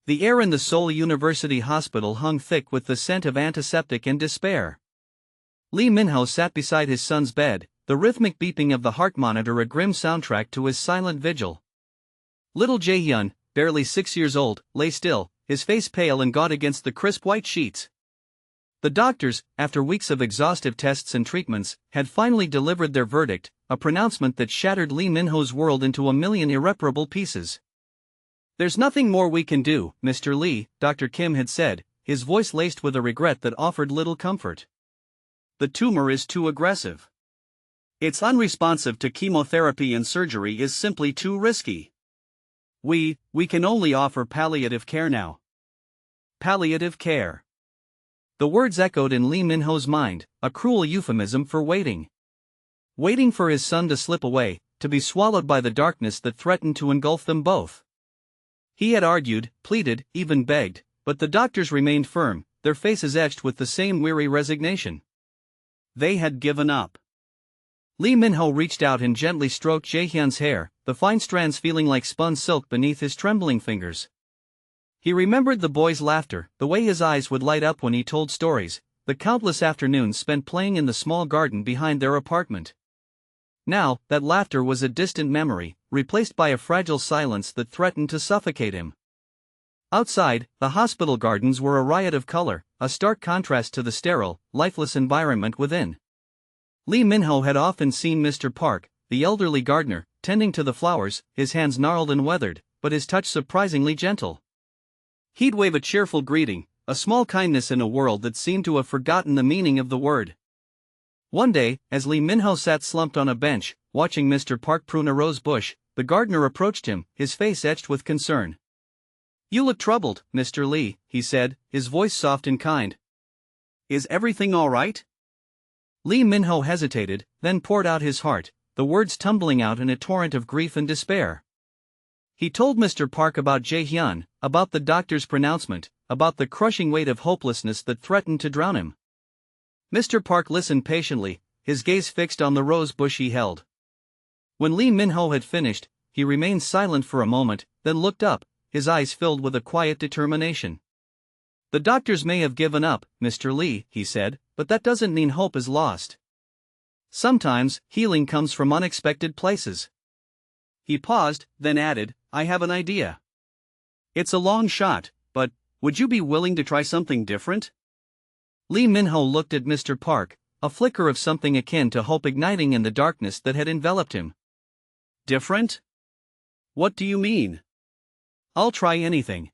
The air in the Seoul University Hospital hung thick with the scent of antiseptic and despair. Lee Min-ho sat beside his son's bed, the rhythmic beeping of the heart monitor a grim soundtrack to his silent vigil. Little Jae-hyun, barely 6 years old, lay still, his face pale and gaunt against the crisp white sheets. The doctors, after weeks of exhaustive tests and treatments, had finally delivered their verdict, a pronouncement that shattered Lee Min-ho's world into a million irreparable pieces. "There's nothing more we can do, Mr. Lee," Dr. Kim had said, his voice laced with a regret that offered little comfort. "The tumor is too aggressive. It's unresponsive to chemotherapy and surgery is simply too risky. We can only offer palliative care now." Palliative care. The words echoed in Lee Min-ho's mind, a cruel euphemism for waiting. Waiting for his son to slip away, to be swallowed by the darkness that threatened to engulf them both. He had argued, pleaded, even begged, but the doctors remained firm, their faces etched with the same weary resignation. They had given up. Lee Min-ho reached out and gently stroked Jae-hyun's hair, the fine strands feeling like spun silk beneath his trembling fingers. He remembered the boy's laughter, the way his eyes would light up when he told stories, the countless afternoons spent playing in the small garden behind their apartment. Now, that laughter was a distant memory, replaced by a fragile silence that threatened to suffocate him. Outside, the hospital gardens were a riot of color, a stark contrast to the sterile, lifeless environment within. Lee Min-ho had often seen Mr. Park, the elderly gardener, tending to the flowers, his hands gnarled and weathered, but his touch surprisingly gentle. He'd wave a cheerful greeting, a small kindness in a world that seemed to have forgotten the meaning of the word. One day, as Lee Min-ho sat slumped on a bench, watching Mr. Park prune a rose bush, the gardener approached him, his face etched with concern. "You look troubled, Mr. Lee," he said, his voice soft and kind. "Is everything all right?" Lee Min-ho hesitated, then poured out his heart, the words tumbling out in a torrent of grief and despair. He told Mr. Park about Jae-hyun, about the doctor's pronouncement, about the crushing weight of hopelessness that threatened to drown him. Mr. Park listened patiently, his gaze fixed on the rose bush he held. When Lee Min-ho had finished, he remained silent for a moment, then looked up, his eyes filled with a quiet determination. "The doctors may have given up, Mr. Lee," he said, "but that doesn't mean hope is lost. Sometimes, healing comes from unexpected places." He paused, then added, "I have an idea. It's a long shot, but would you be willing to try something different?" Lee Min-ho looked at Mr. Park, a flicker of something akin to hope igniting in the darkness that had enveloped him. "Different? What do you mean?" "I'll try anything.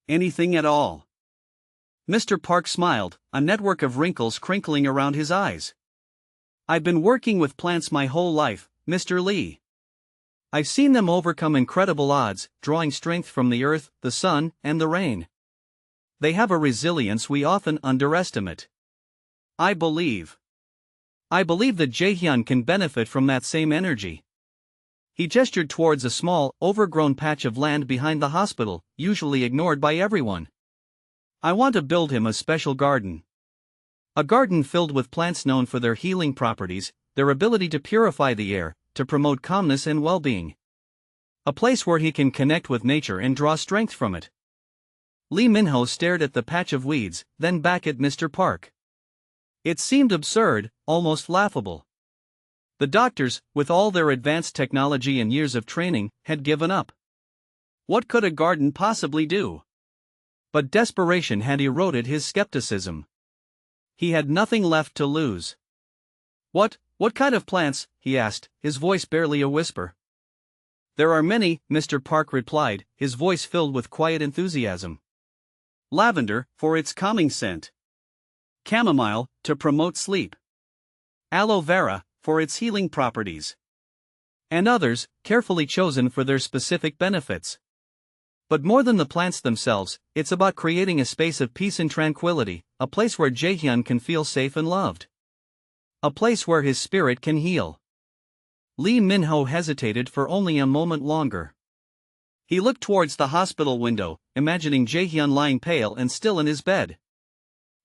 Anything at all." Mr. Park smiled, a network of wrinkles crinkling around his eyes. "I've been working with plants my whole life, Mr. Lee. I've seen them overcome incredible odds, drawing strength from the earth, the sun, and the rain. They have a resilience we often underestimate. I believe that Jae-hyun can benefit from that same energy." He gestured towards a small, overgrown patch of land behind the hospital, usually ignored by everyone. "I want to build him a special garden. A garden filled with plants known for their healing properties, their ability to purify the air, to promote calmness and well-being. A place where he can connect with nature and draw strength from it." Lee Min-ho stared at the patch of weeds, then back at Mr. Park. It seemed absurd, almost laughable. The doctors, with all their advanced technology and years of training, had given up. What could a garden possibly do? But desperation had eroded his skepticism. He had nothing left to lose. What kind of plants?" he asked, his voice barely a whisper. "There are many," Mr. Park replied, his voice filled with quiet enthusiasm. "Lavender, for its calming scent. Chamomile, to promote sleep. Aloe vera, for its healing properties. And others, carefully chosen for their specific benefits. But more than the plants themselves, it's about creating a space of peace and tranquility, a place where Jae-hyun can feel safe and loved. A place where his spirit can heal." Lee Min-ho hesitated for only a moment longer. He looked towards the hospital window, imagining Jae-hyun lying pale and still in his bed.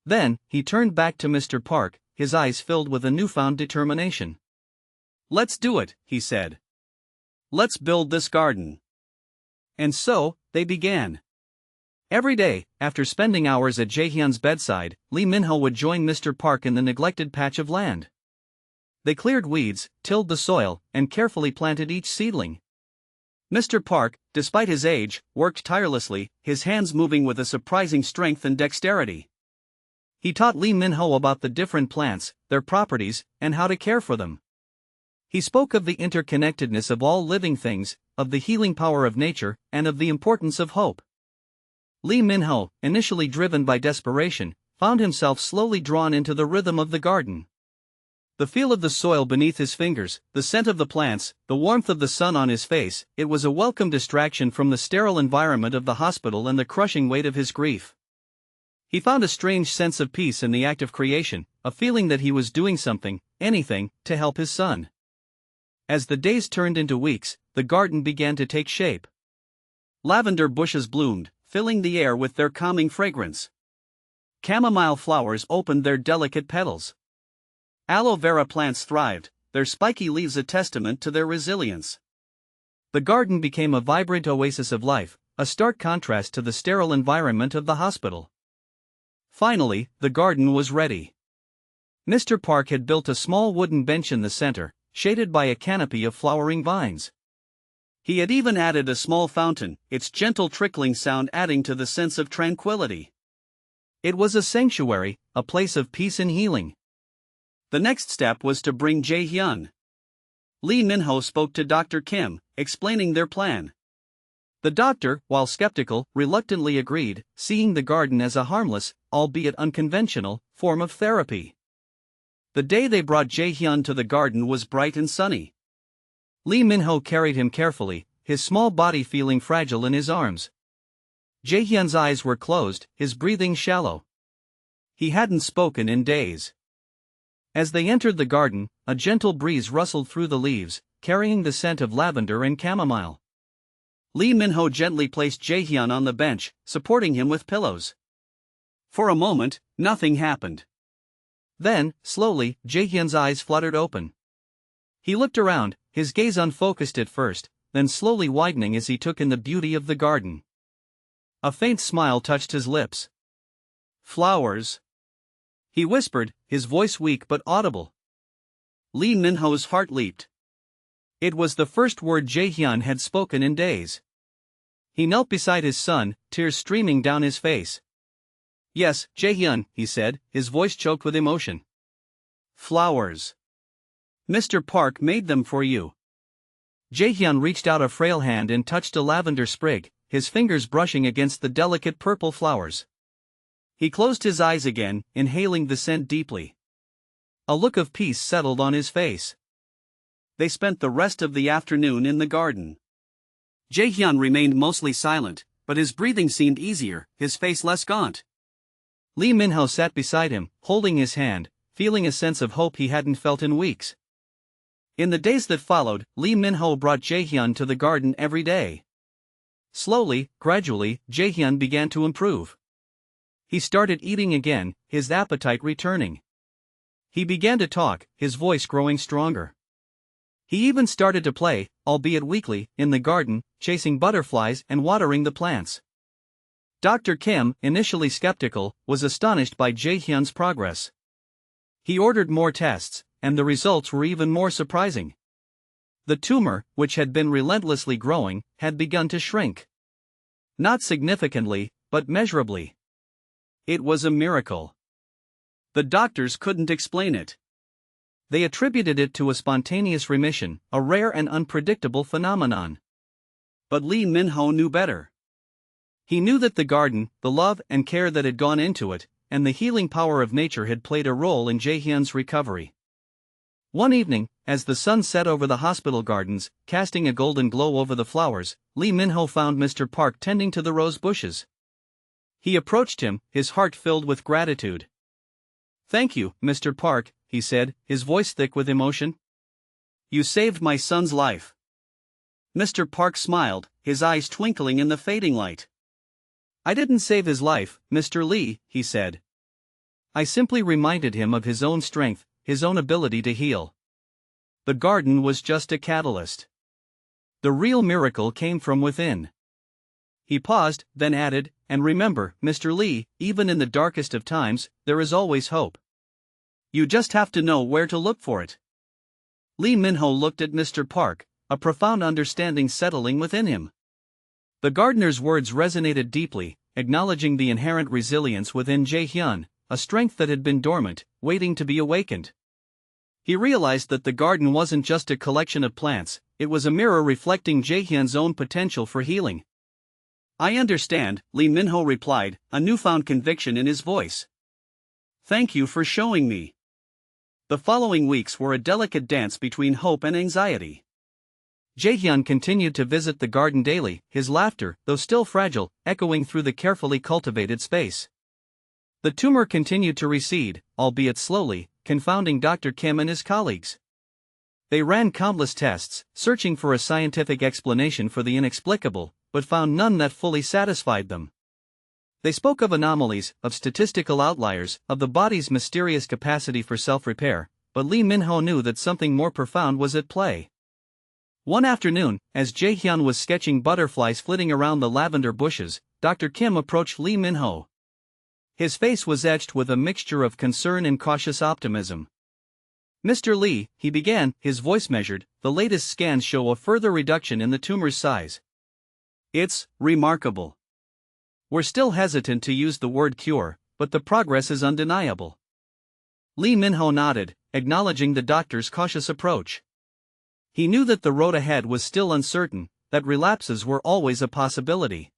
Then, he turned back to Mr. Park, his eyes filled with a newfound determination. "Let's do it," he said. "Let's build this garden." And so, they began. Every day, after spending hours at Jaehyun's bedside, Lee Min-ho would join Mr. Park in the neglected patch of land. They cleared weeds, tilled the soil, and carefully planted each seedling. Mr. Park, despite his age, worked tirelessly, his hands moving with a surprising strength and dexterity. He taught Lee Min-ho about the different plants, their properties, and how to care for them. He spoke of the interconnectedness of all living things, of the healing power of nature, and of the importance of hope. Lee Min-ho, initially driven by desperation, found himself slowly drawn into the rhythm of the garden. The feel of the soil beneath his fingers, the scent of the plants, the warmth of the sun on his face, it was a welcome distraction from the sterile environment of the hospital and the crushing weight of his grief. He found a strange sense of peace in the act of creation, a feeling that he was doing something, anything, to help his son. As the days turned into weeks, the garden began to take shape. Lavender bushes bloomed, filling the air with their calming fragrance. Chamomile flowers opened their delicate petals. Aloe vera plants thrived, their spiky leaves a testament to their resilience. The garden became a vibrant oasis of life, a stark contrast to the sterile environment of the hospital. Finally, the garden was ready. Mr. Park had built a small wooden bench in the center, shaded by a canopy of flowering vines. He had even added a small fountain, its gentle trickling sound adding to the sense of tranquility. It was a sanctuary, a place of peace and healing. The next step was to bring Jaehyun. Lee Min-ho spoke to Dr. Kim, explaining their plan. The doctor, while skeptical, reluctantly agreed, seeing the garden as a harmless, albeit unconventional, form of therapy. The day they brought Jaehyun to the garden was bright and sunny. Lee Min-ho carried him carefully, his small body feeling fragile in his arms. Jaehyun's eyes were closed, his breathing shallow. He hadn't spoken in days. As they entered the garden, a gentle breeze rustled through the leaves, carrying the scent of lavender and chamomile. Lee Min-ho gently placed Jaehyun on the bench, supporting him with pillows. For a moment, nothing happened. Then, slowly, Jaehyun's eyes fluttered open. He looked around, his gaze unfocused at first, then slowly widening as he took in the beauty of the garden. A faint smile touched his lips. "Flowers," he whispered, his voice weak but audible. Lee Min-ho's heart leaped. It was the first word Jaehyun had spoken in days. He knelt beside his son, tears streaming down his face. "Yes, Jaehyun," he said, his voice choked with emotion. "Flowers. Mr. Park made them for you." Jaehyun reached out a frail hand and touched a lavender sprig, his fingers brushing against the delicate purple flowers. He closed his eyes again, inhaling the scent deeply. A look of peace settled on his face. They spent the rest of the afternoon in the garden. Jaehyun remained mostly silent, but his breathing seemed easier, his face less gaunt. Lee Min-ho sat beside him, holding his hand, feeling a sense of hope he hadn't felt in weeks. In the days that followed, Lee Min-ho brought Jaehyun to the garden every day. Slowly, gradually, Jaehyun began to improve. He started eating again, his appetite returning. He began to talk, his voice growing stronger. He even started to play, albeit weakly, in the garden, chasing butterflies and watering the plants. Dr. Kim, initially skeptical, was astonished by Jaehyun's progress. He ordered more tests, and the results were even more surprising. The tumor, which had been relentlessly growing, had begun to shrink. Not significantly, but measurably. It was a miracle. The doctors couldn't explain it. They attributed it to a spontaneous remission, a rare and unpredictable phenomenon. But Lee Min-ho knew better. He knew that the garden, the love and care that had gone into it, and the healing power of nature had played a role in Jaehyun's recovery. One evening, as the sun set over the hospital gardens, casting a golden glow over the flowers, Lee Min-ho found Mr. Park tending to the rose bushes. He approached him, his heart filled with gratitude. "Thank you, Mr. Park," he said, his voice thick with emotion. "You saved my son's life." Mr. Park smiled, his eyes twinkling in the fading light. "I didn't save his life, Mr. Lee," he said. "I simply reminded him of his own strength, his own ability to heal. The garden was just a catalyst. The real miracle came from within." He paused, then added, "And remember, Mr. Lee, even in the darkest of times, there is always hope. You just have to know where to look for it." Lee Min-ho looked at Mr. Park, a profound understanding settling within him. The gardener's words resonated deeply, acknowledging the inherent resilience within Jae-hyun, a strength that had been dormant, waiting to be awakened. He realized that the garden wasn't just a collection of plants, it was a mirror reflecting Jae-hyun's own potential for healing. "I understand," Lee Min-ho replied, a newfound conviction in his voice. "Thank you for showing me." The following weeks were a delicate dance between hope and anxiety. Jae-hyun continued to visit the garden daily, his laughter, though still fragile, echoing through the carefully cultivated space. The tumor continued to recede, albeit slowly, confounding Dr. Kim and his colleagues. They ran countless tests, searching for a scientific explanation for the inexplicable, but found none that fully satisfied them. They spoke of anomalies, of statistical outliers, of the body's mysterious capacity for self-repair, but Lee Min-ho knew that something more profound was at play. One afternoon, as Jae-hyun was sketching butterflies flitting around the lavender bushes, Dr. Kim approached Lee Min-ho. His face was etched with a mixture of concern and cautious optimism. "Mr. Lee," he began, his voice measured, "the latest scans show a further reduction in the tumor's size. It's remarkable. We're still hesitant to use the word cure, but the progress is undeniable." Lee Min-ho nodded, acknowledging the doctor's cautious approach. He knew that the road ahead was still uncertain, that relapses were always a possibility.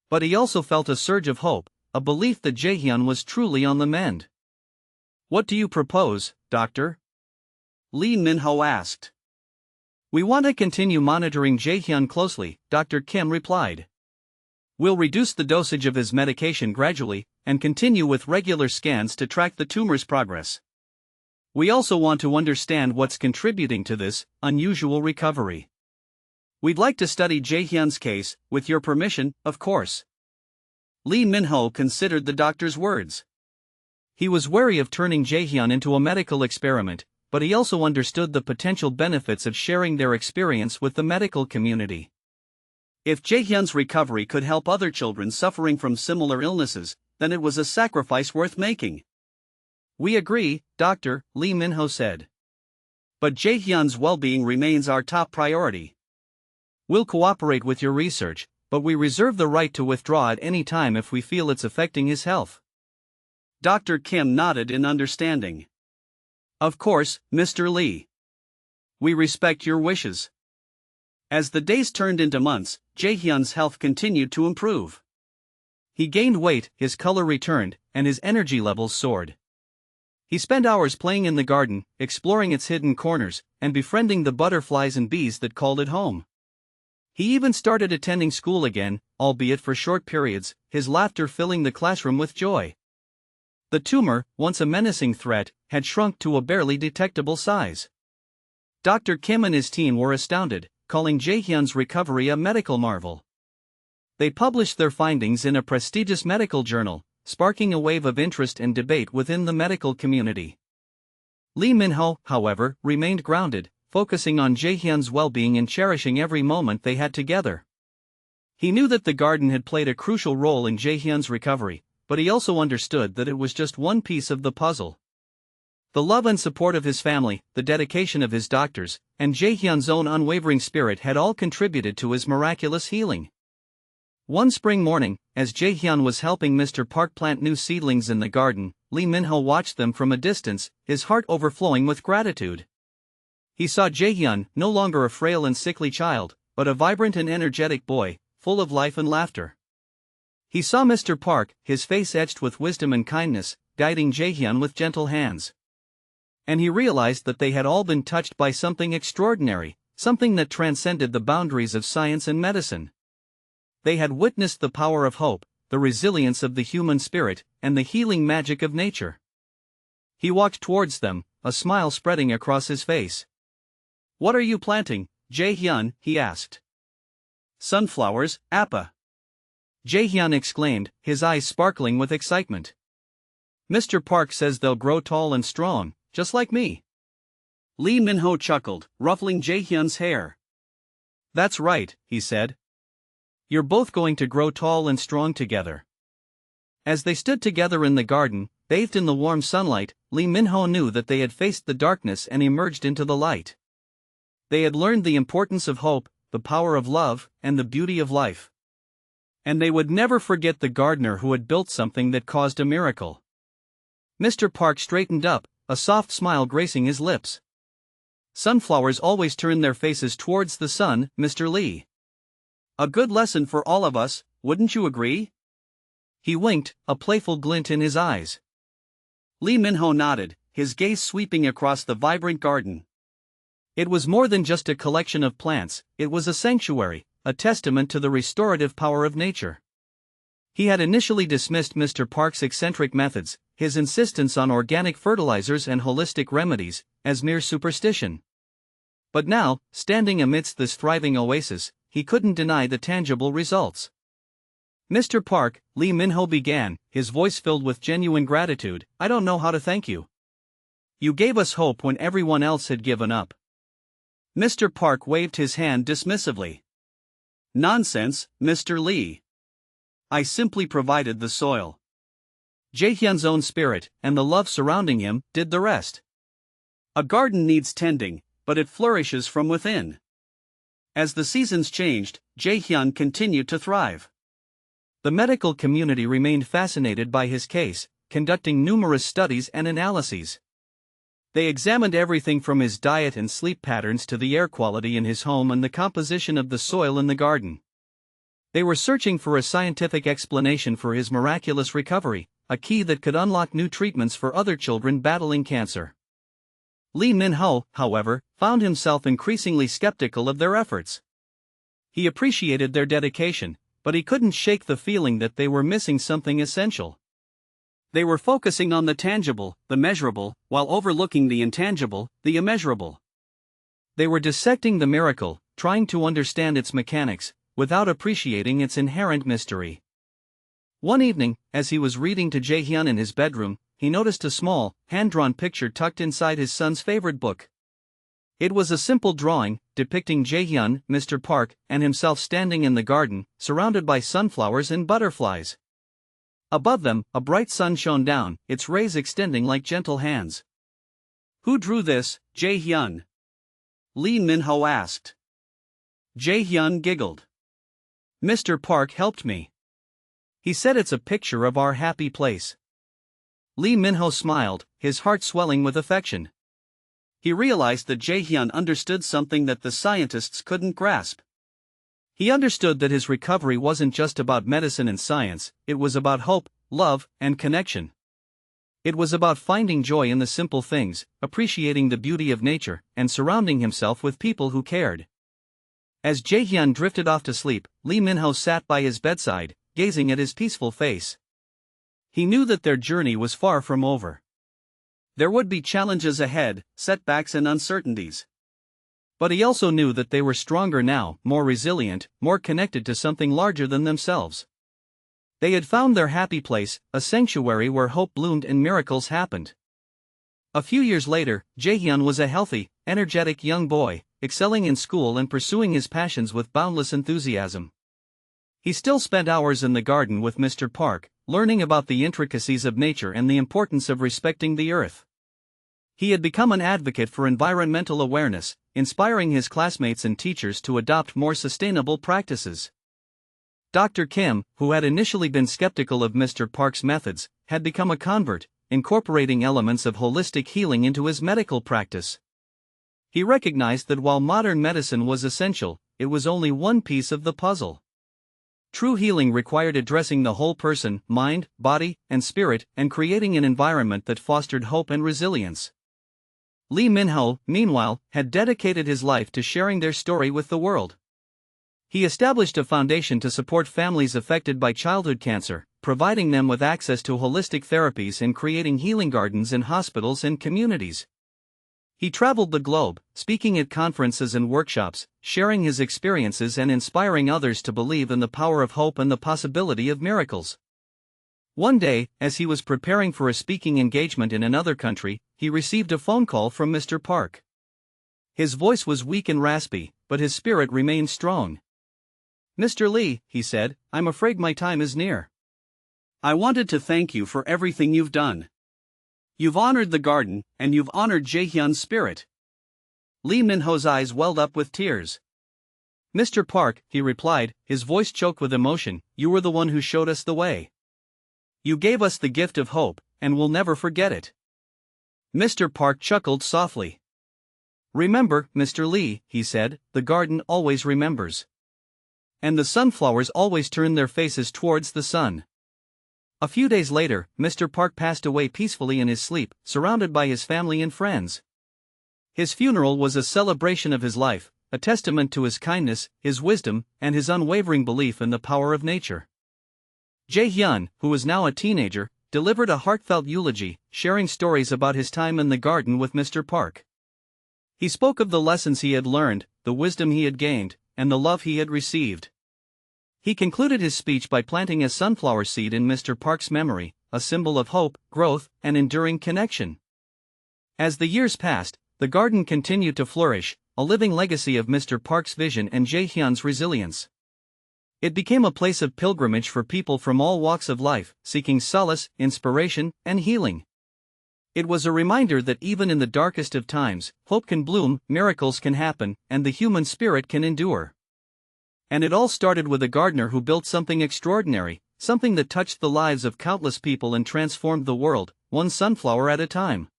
But he also felt a surge of hope, a belief that Jae-hyun was truly on the mend. "What do you propose, doctor?" Lee Min-ho asked. "We want to continue monitoring Jae-hyun closely," Dr. Kim replied. "We'll reduce the dosage of his medication gradually, and continue with regular scans to track the tumor's progress. We also want to understand what's contributing to this unusual recovery. We'd like to study Jae-hyun's case, with your permission, of course." Lee Min-ho considered the doctor's words. He was wary of turning Jae-hyun into a medical experiment, but he also understood the potential benefits of sharing their experience with the medical community. If Jae-hyun's recovery could help other children suffering from similar illnesses, then it was a sacrifice worth making. "We agree, Doctor," Lee Min-ho said. "But Jae-hyun's well-being remains our top priority. We'll cooperate with your research, but we reserve the right to withdraw at any time if we feel it's affecting his health." Dr. Kim nodded in understanding. "Of course, Mr. Lee. We respect your wishes." As the days turned into months, Jae-hyun's health continued to improve. He gained weight, his color returned, and his energy levels soared. He spent hours playing in the garden, exploring its hidden corners, and befriending the butterflies and bees that called it home. He even started attending school again, albeit for short periods, his laughter filling the classroom with joy. The tumor, once a menacing threat, had shrunk to a barely detectable size. Dr. Kim and his team were astounded, calling Jae-hyun's recovery a medical marvel. They published their findings in a prestigious medical journal, sparking a wave of interest and debate within the medical community. Lee Min-ho, however, remained grounded, focusing on Jae-hyun's well-being and cherishing every moment they had together. He knew that the garden had played a crucial role in Jae-hyun's recovery, but he also understood that it was just one piece of the puzzle. The love and support of his family, the dedication of his doctors, and Jae-hyun's own unwavering spirit had all contributed to his miraculous healing. One spring morning, as Jae-hyun was helping Mr. Park plant new seedlings in the garden, Lee Min-ho watched them from a distance, his heart overflowing with gratitude. He saw Jae-hyun, no longer a frail and sickly child, but a vibrant and energetic boy, full of life and laughter. He saw Mr. Park, his face etched with wisdom and kindness, guiding Jae-hyun with gentle hands. And he realized that they had all been touched by something extraordinary, something that transcended the boundaries of science and medicine. They had witnessed the power of hope, the resilience of the human spirit, and the healing magic of nature. He walked towards them, a smile spreading across his face. "What are you planting, Jae-hyun?" he asked. "Sunflowers, Appa." Jae-hyun exclaimed, his eyes sparkling with excitement. "Mr. Park says they'll grow tall and strong, just like me." Lee Min-ho chuckled, ruffling Jae-hyun's hair. "That's right," he said. You're both going to grow tall and strong together. As they stood together in the garden, bathed in the warm sunlight, Lee Min-ho knew that they had faced the darkness and emerged into the light. They had learned the importance of hope, the power of love, and the beauty of life. And they would never forget the gardener who had built something that caused a miracle. Mr. Park straightened up, a soft smile gracing his lips. Sunflowers always turn their faces towards the sun, Mr. Lee. A good lesson for all of us, wouldn't you agree? He winked, a playful glint in his eyes. Lee Min-ho nodded, his gaze sweeping across the vibrant garden. It was more than just a collection of plants, it was a sanctuary, a testament to the restorative power of nature. He had initially dismissed Mr. Park's eccentric methods, his insistence on organic fertilizers and holistic remedies, as mere superstition. But now, standing amidst this thriving oasis, he couldn't deny the tangible results. Mr. Park, Lee Min-ho began, his voice filled with genuine gratitude, I don't know how to thank you. You gave us hope when everyone else had given up. Mr. Park waved his hand dismissively. Nonsense, Mr. Lee. I simply provided the soil. Jae-hyun's own spirit, and the love surrounding him, did the rest. A garden needs tending, but it flourishes from within. As the seasons changed, Jae-hyun continued to thrive. The medical community remained fascinated by his case, conducting numerous studies and analyses. They examined everything from his diet and sleep patterns to the air quality in his home and the composition of the soil in the garden. They were searching for a scientific explanation for his miraculous recovery, a key that could unlock new treatments for other children battling cancer. Lee Min-ho, however, found himself increasingly skeptical of their efforts. He appreciated their dedication, but he couldn't shake the feeling that they were missing something essential. They were focusing on the tangible, the measurable, while overlooking the intangible, the immeasurable. They were dissecting the miracle, trying to understand its mechanics, without appreciating its inherent mystery. One evening, as he was reading to Jae-hyun in his bedroom, he noticed a small, hand-drawn picture tucked inside his son's favorite book. It was a simple drawing, depicting Jae-hyun, Mr. Park, and himself standing in the garden, surrounded by sunflowers and butterflies. Above them, a bright sun shone down, its rays extending like gentle hands. Who drew this, Jae-hyun? Lee Min-ho asked. Jae-hyun giggled. Mr. Park helped me. He said it's a picture of our happy place. Lee Min-ho smiled, his heart swelling with affection. He realized that Jae-hyun understood something that the scientists couldn't grasp. He understood that his recovery wasn't just about medicine and science, it was about hope, love, and connection. It was about finding joy in the simple things, appreciating the beauty of nature, and surrounding himself with people who cared. As Jae-hyun drifted off to sleep, Lee Min-ho sat by his bedside, gazing at his peaceful face. He knew that their journey was far from over. There would be challenges ahead, setbacks and uncertainties. But he also knew that they were stronger now, more resilient, more connected to something larger than themselves. They had found their happy place, a sanctuary where hope bloomed and miracles happened. A few years later, Jae-hyun was a healthy, energetic young boy, excelling in school and pursuing his passions with boundless enthusiasm. He still spent hours in the garden with Mr. Park, learning about the intricacies of nature and the importance of respecting the earth. He had become an advocate for environmental awareness, inspiring his classmates and teachers to adopt more sustainable practices. Dr. Kim, who had initially been skeptical of Mr. Park's methods, had become a convert, incorporating elements of holistic healing into his medical practice. He recognized that while modern medicine was essential, it was only one piece of the puzzle. True healing required addressing the whole person, mind, body, and spirit, and creating an environment that fostered hope and resilience. Lee Min-ho, meanwhile, had dedicated his life to sharing their story with the world. He established a foundation to support families affected by childhood cancer, providing them with access to holistic therapies and creating healing gardens in hospitals and communities. He traveled the globe, speaking at conferences and workshops, sharing his experiences and inspiring others to believe in the power of hope and the possibility of miracles. One day, as he was preparing for a speaking engagement in another country, he received a phone call from Mr. Park. His voice was weak and raspy, but his spirit remained strong. Mr. Lee, he said, I'm afraid my time is near. I wanted to thank you for everything you've done. You've honored the garden, and you've honored Jae-hyun's spirit. Lee Min-ho's eyes welled up with tears. Mr. Park, he replied, his voice choked with emotion, you were the one who showed us the way. You gave us the gift of hope, and we'll never forget it. Mr. Park chuckled softly. Remember, Mr. Lee, he said, the garden always remembers. And the sunflowers always turn their faces towards the sun. A few days later, Mr. Park passed away peacefully in his sleep, surrounded by his family and friends. His funeral was a celebration of his life, a testament to his kindness, his wisdom, and his unwavering belief in the power of nature. Jae-hyun, who was now a teenager, delivered a heartfelt eulogy, sharing stories about his time in the garden with Mr. Park. He spoke of the lessons he had learned, the wisdom he had gained, and the love he had received. He concluded his speech by planting a sunflower seed in Mr. Park's memory, a symbol of hope, growth, and enduring connection. As the years passed, the garden continued to flourish, a living legacy of Mr. Park's vision and Jae-hyun's resilience. It became a place of pilgrimage for people from all walks of life, seeking solace, inspiration, and healing. It was a reminder that even in the darkest of times, hope can bloom, miracles can happen, and the human spirit can endure. And it all started with a gardener who built something extraordinary, something that touched the lives of countless people and transformed the world, one sunflower at a time.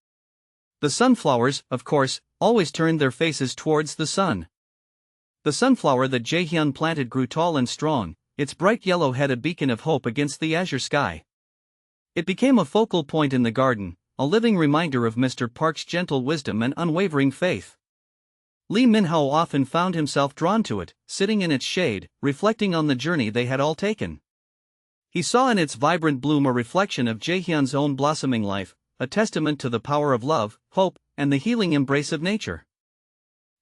The sunflowers, of course, always turned their faces towards the sun. The sunflower that Jae-hyun planted grew tall and strong, its bright yellow head a beacon of hope against the azure sky. It became a focal point in the garden, a living reminder of Mr. Park's gentle wisdom and unwavering faith. Lee Min-ho often found himself drawn to it, sitting in its shade, reflecting on the journey they had all taken. He saw in its vibrant bloom a reflection of Jae-hyun's own blossoming life, a testament to the power of love, hope, and the healing embrace of nature.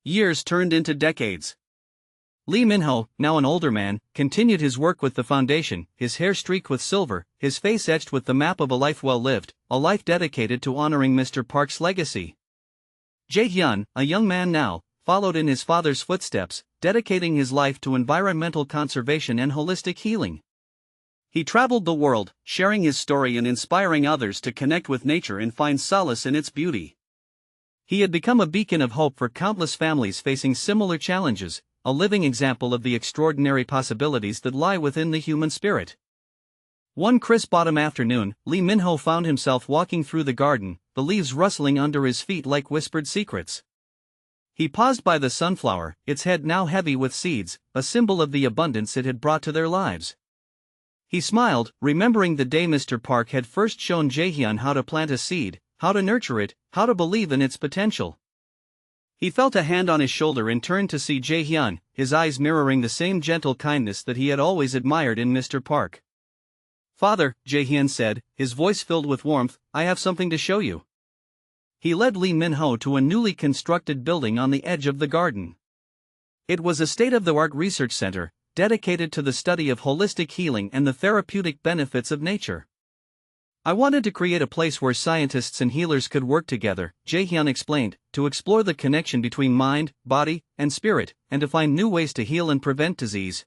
Years turned into decades. Lee Min-ho, now an older man, continued his work with the foundation, his hair streaked with silver, his face etched with the map of a life well lived, a life dedicated to honoring Mr. Park's legacy. Jae-hyun, a young man now, followed in his father's footsteps, dedicating his life to environmental conservation and holistic healing. He traveled the world, sharing his story and inspiring others to connect with nature and find solace in its beauty. He had become a beacon of hope for countless families facing similar challenges, a living example of the extraordinary possibilities that lie within the human spirit. One crisp autumn afternoon, Lee Min-ho found himself walking through the garden, the leaves rustling under his feet like whispered secrets. He paused by the sunflower, its head now heavy with seeds, a symbol of the abundance it had brought to their lives. He smiled, remembering the day Mr. Park had first shown Jae-hyun how to plant a seed, how to nurture it, how to believe in its potential. He felt a hand on his shoulder and turned to see Jae-hyun, his eyes mirroring the same gentle kindness that he had always admired in Mr. Park. "Father," Jae-hyun said, his voice filled with warmth, "I have something to show you." He led Lee Min-ho to a newly constructed building on the edge of the garden. It was a state-of-the-art research center, dedicated to the study of holistic healing and the therapeutic benefits of nature. "I wanted to create a place where scientists and healers could work together," Jae-hyun explained, "to explore the connection between mind, body, and spirit, and to find new ways to heal and prevent disease."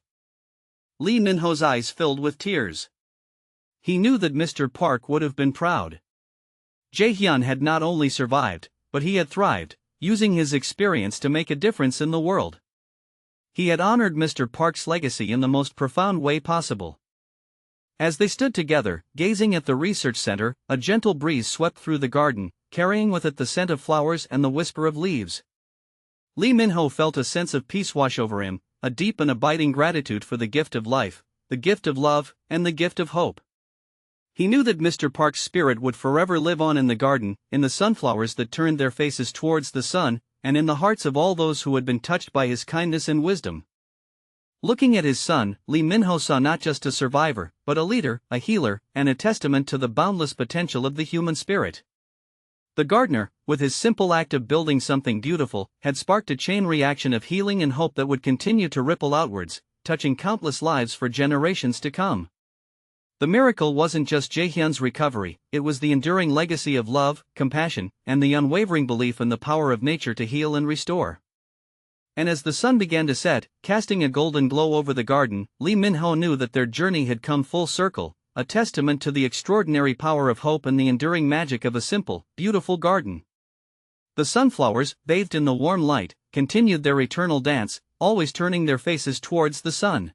Lee Min-ho's eyes filled with tears. He knew that Mr. Park would have been proud. Jae-hyun had not only survived, but he had thrived, using his experience to make a difference in the world. He had honored Mr. Park's legacy in the most profound way possible. As they stood together, gazing at the research center, a gentle breeze swept through the garden, carrying with it the scent of flowers and the whisper of leaves. Lee Min-ho felt a sense of peace wash over him, a deep and abiding gratitude for the gift of life, the gift of love, and the gift of hope. He knew that Mr. Park's spirit would forever live on in the garden, in the sunflowers that turned their faces towards the sun, and in the hearts of all those who had been touched by his kindness and wisdom. Looking at his son, Lee Min-ho saw not just a survivor, but a leader, a healer, and a testament to the boundless potential of the human spirit. The gardener, with his simple act of building something beautiful, had sparked a chain reaction of healing and hope that would continue to ripple outwards, touching countless lives for generations to come. The miracle wasn't just Jae-hyun's recovery, it was the enduring legacy of love, compassion, and the unwavering belief in the power of nature to heal and restore. And as the sun began to set, casting a golden glow over the garden, Lee Min-ho knew that their journey had come full circle, a testament to the extraordinary power of hope and the enduring magic of a simple, beautiful garden. The sunflowers, bathed in the warm light, continued their eternal dance, always turning their faces towards the sun.